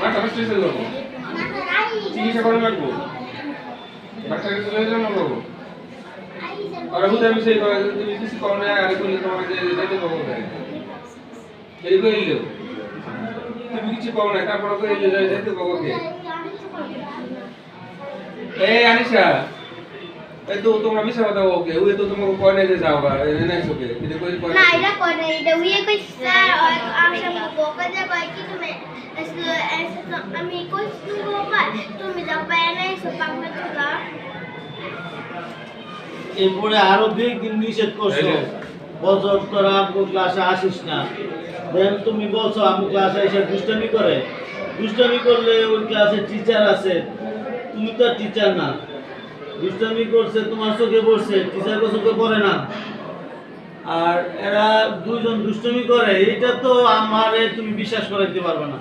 মাথা নষ্ট হয়েছে যাবো চিকিৎসা করা লাগবো ডাক্তারের কাছে চলে যাবো বাবু আর বুঝে আমি সেই তুমি কিছু কম না আগে করলে তোমাকে যেতে পাবো না এই করে নিলেও তুমি কিছু পাবো না তারপরে করে যেতে পাবো কে এই আনিশা এই তো তোমরা মিশা কথা ওকে ওই তো তোমাকে কয় নাই যে যাও বা নাই ওকে এটা কই কয় না এটা কয় নাই এটা উইয়ে কই স্যার আশা বকা যা কয় কি তুমি আমি কই তুমি যা পায় নাই সব পাগলা তোলা এরপরে আরো 2 দিন নিষেধ করছো বছর তোরা আমগো ক্লাসে আসিস না দেন তুমি বলছো আমি ক্লাসে এসে দুষ্টামি করলে ওই ক্লাসে টিচার আছে তুমি তো টিচার না দুষ্টামি করছে তোমার চোখে পড়ছে টিচার চোখে পড়ে না আর এরা দুইজন দুষ্টামি করে এটা তো আমারে তুমি বিশ্বাস করাইতে পারবে না